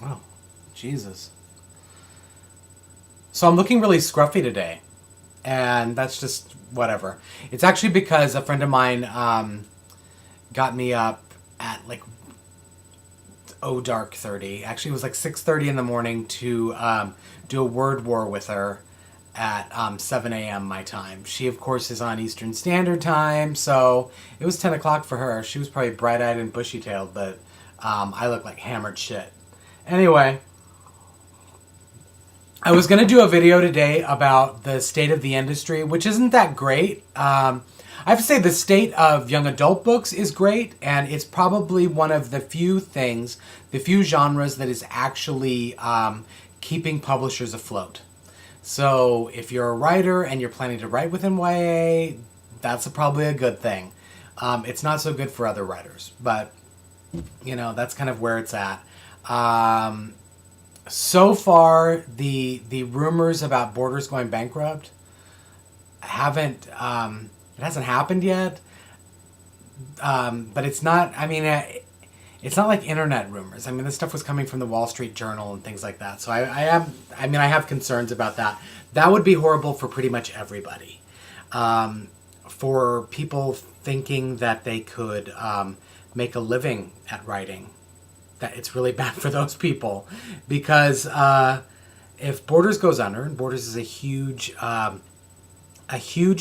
Oh, Jesus. So I'm looking really scruffy today, and that's just whatever. It's actually because a friend of mine got me up at like dark 30. Actually, it was like 6:30 in the morning to do a word war with her at 7 a.m. my time. She, of course, is on Eastern Standard Time, so it was 10 o'clock for her. She was probably bright-eyed and bushy-tailed, but I look like hammered shit. Anyway, I was going to do a video today about the state of the industry, which isn't that great. I have to say the state of young adult books is great, and it's probably one of the few things, the few genres that is actually keeping publishers afloat. So if you're a writer and you're planning to write within YA, that's probably a good thing. It's not so good for other writers, but that's kind of where it's at. So far, the rumors about Borders going bankrupt haven't it hasn't happened yet. But it's not. I mean, it's not like internet rumors. I mean, this stuff was coming from the Wall Street Journal and things like that. So I have concerns about that. That would be horrible for pretty much everybody. For people thinking that they could make a living at writing, that it's really bad for those people, because if Borders goes under, and Borders is a huge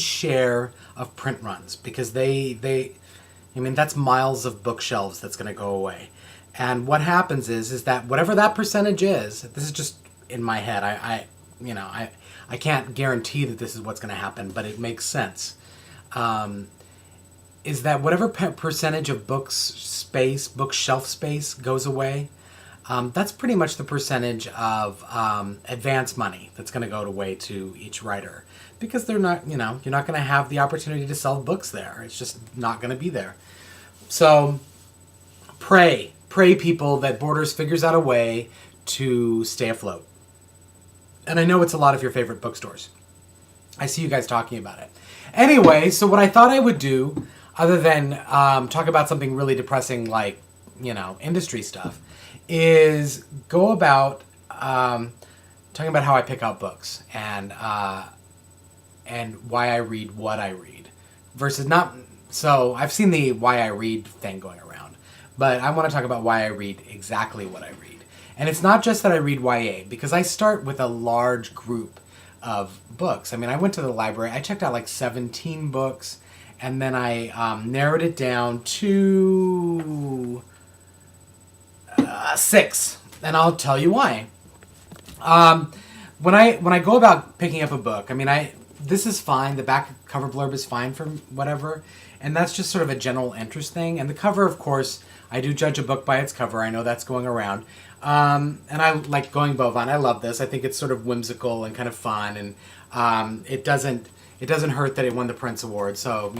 share of print runs, because I mean, that's miles of bookshelves that's going to go away. And what happens is that whatever that percentage is, this is just in my head. I can't guarantee that this is what's going to happen, but it makes sense. Is that whatever percentage of bookshelf space goes away, that's pretty much the percentage of advance money that's going to go away to each writer, because they're not, you're not going to have the opportunity to sell books there. It's just not going to be there. So pray people that Borders figures out a way to stay afloat. And I know it's a lot of your favorite bookstores. I see you guys talking about it. Anyway, so what I thought I would do, other than talk about something really depressing like, industry stuff, is go about talking about how I pick out books and why I read what I read, versus not. So I've seen the why I read thing going around, but I want to talk about why I read exactly what I read. And it's not just that I read YA, because I start with a large group of books. I mean, I went to the library, I checked out like 17 books, and then I narrowed it down to 6, and I'll tell you why. When I go about picking up a book, I mean, this is fine. The back cover blurb is fine for whatever, and that's just sort of a general interest thing. And the cover, of course, I do judge a book by its cover. I know that's going around, and I like Going Bovine. I love this. I think it's sort of whimsical and kind of fun, and it doesn't hurt that it won the Prince Award. So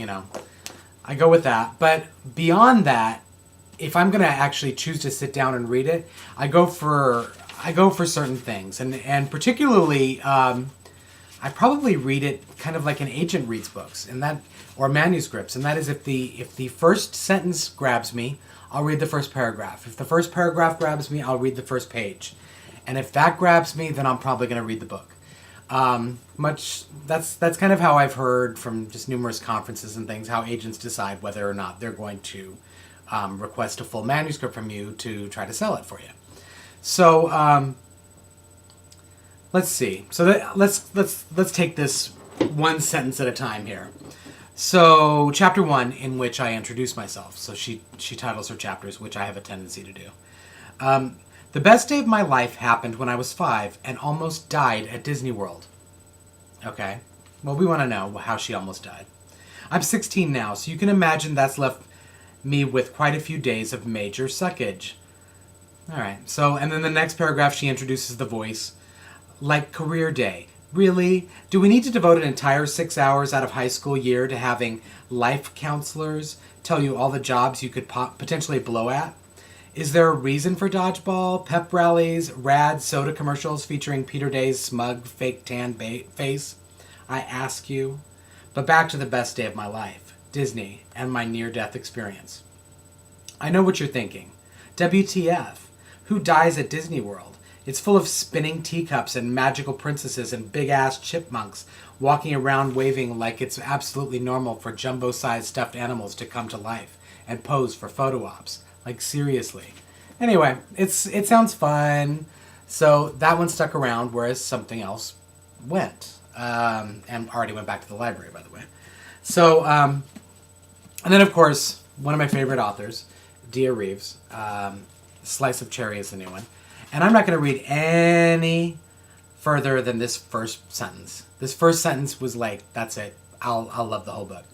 I go with that. But beyond that, if I'm gonna actually choose to sit down and read it, I go for certain things, and particularly I probably read it kind of like an agent reads books, and that, or manuscripts, and that is if the first sentence grabs me, I'll read the first paragraph. If the first paragraph grabs me, I'll read the first page, and if that grabs me, then I'm probably gonna read the book. That's kind of how I've heard from just numerous conferences and things, how agents decide whether or not they're going to request a full manuscript from you to try to sell it for you. So let's see. So let's take this one sentence at a time here. So chapter 1, in which I introduce myself. So she titles her chapters, which I have a tendency to do. The best day of my life happened when I was 5 and almost died at Disney World. Okay. Well, we want to know how she almost died. I'm 16 now, so you can imagine that's left me with quite a few days of major suckage. All right. So, and then the next paragraph, she introduces the voice. Like career day. Really? Do we need to devote an entire 6 hours out of high school year to having life counselors tell you all the jobs you could potentially blow at? Is there a reason for dodgeball, pep rallies, rad soda commercials featuring Peter Day's smug, fake tan face? I ask you. But back to the best day of my life, Disney, and my near-death experience. I know what you're thinking. WTF? Who dies at Disney World? It's full of spinning teacups and magical princesses and big-ass chipmunks walking around waving like it's absolutely normal for jumbo-sized stuffed animals to come to life and pose for photo ops. Like, seriously. Anyway, it sounds fun. So that one stuck around, whereas something else went. And already went back to the library, by the way. So, and then, of course, one of my favorite authors, Dia Reeves. Slice of Cherry is the new one. And I'm not going to read any further than this first sentence. This first sentence was like, that's it. I'll love the whole book.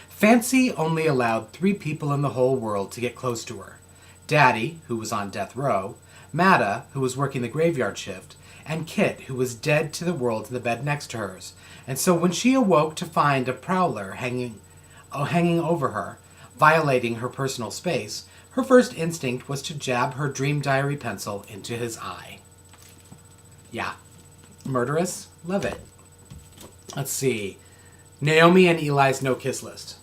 Fancy only allowed 3 people in the whole world to get close to her. Daddy, who was on death row, Mada, who was working the graveyard shift, and Kit, who was dead to the world in the bed next to hers. And so when she awoke to find a prowler hanging over her, violating her personal space, her first instinct was to jab her dream diary pencil into his eye. Yeah. Murderous? Love it. Let's see. Naomi and Eli's no-kiss list.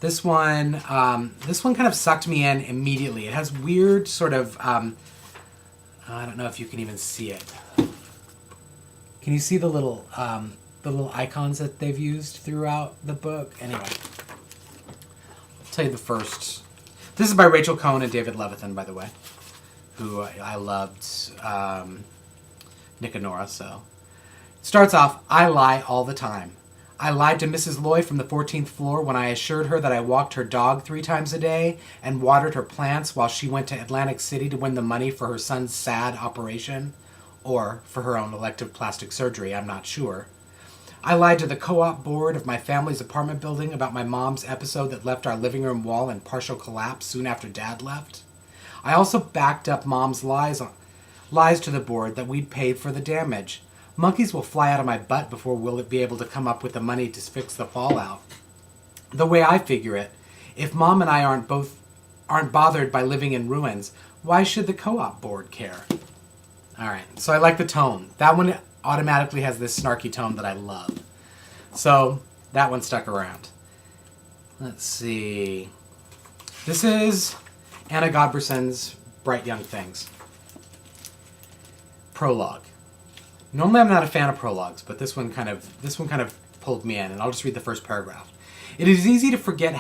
This one kind of sucked me in immediately. It has weird sort of, I don't know if you can even see it. Can you see the little icons that they've used throughout the book? Anyway, I'll tell you the first. This is by Rachel Cohn and David Levithan, by the way, who I loved Nick and Nora, so. It starts off, I lie all the time. I lied to Mrs. Loy from the 14th floor when I assured her that I walked her dog 3 times a day and watered her plants while she went to Atlantic City to win the money for her son's sad operation. Or for her own elective plastic surgery, I'm not sure. I lied to the co-op board of my family's apartment building about my mom's episode that left our living room wall in partial collapse soon after Dad left. I also backed up Mom's lies to the board that we'd paid for the damage. Monkeys will fly out of my butt before we'll be able to come up with the money to fix the fallout. The way I figure it, if Mom and I aren't bothered by living in ruins, why should the co-op board care? All right, so I like the tone. That one automatically has this snarky tone that I love. So that one stuck around. Let's see. This is Anna Godberson's Bright Young Things. Prologue. Normally I'm not a fan of prologues, but this one kind of pulled me in, and I'll just read the first paragraph. It is easy to forget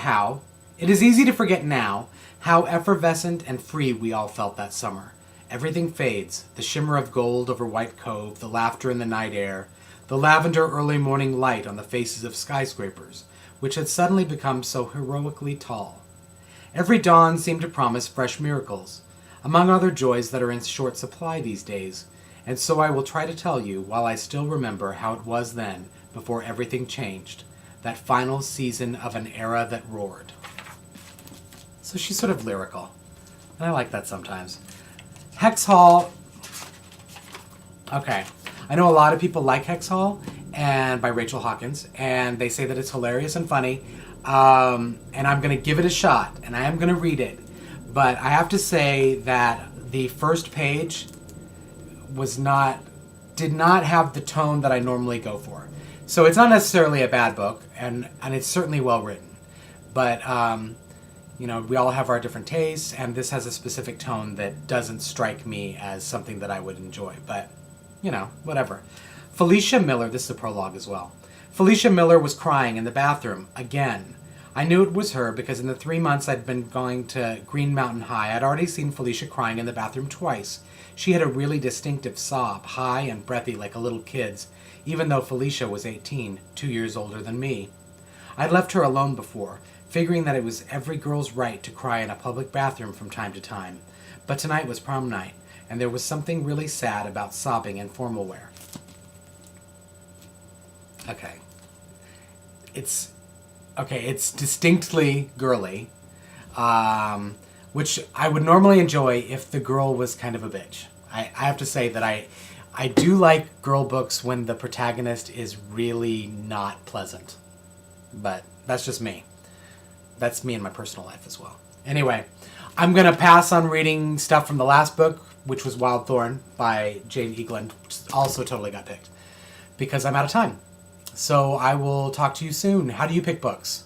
now how effervescent and free we all felt that summer. Everything fades, the shimmer of gold over White Cove, the laughter in the night air, the lavender early morning light on the faces of skyscrapers, which had suddenly become so heroically tall. Every dawn seemed to promise fresh miracles, among other joys that are in short supply these days. And so I will try to tell you, while I still remember how it was then, before everything changed, that final season of an era that roared. So she's sort of lyrical, and I like that sometimes. Hex Hall. Okay, I know a lot of people like Hex Hall, and by Rachel Hawkins, and they say that it's hilarious and funny, and I'm going to give it a shot, and I am going to read it. But I have to say that the first page did not have the tone that I normally go for. So it's not necessarily a bad book, and it's certainly well written. But, we all have our different tastes, and this has a specific tone that doesn't strike me as something that I would enjoy. But, whatever. Felicia Miller, this is a prologue as well. Felicia Miller was crying in the bathroom, again. I knew it was her because in the 3 months I'd been going to Green Mountain High, I'd already seen Felicia crying in the bathroom twice. She had a really distinctive sob, high and breathy like a little kid's, even though Felicia was 18, 2 years older than me. I'd left her alone before, figuring that it was every girl's right to cry in a public bathroom from time to time. But tonight was prom night, and there was something really sad about sobbing in formal wear. Okay. It's distinctly girly, which I would normally enjoy if the girl was kind of a bitch. I have to say that I do like girl books when the protagonist is really not pleasant. But that's just me. That's me in my personal life as well. Anyway, I'm going to pass on reading stuff from the last book, which was Wild Thorn by Jane Eagland, which also totally got picked, because I'm out of time. So I will talk to you soon. How do you pick books?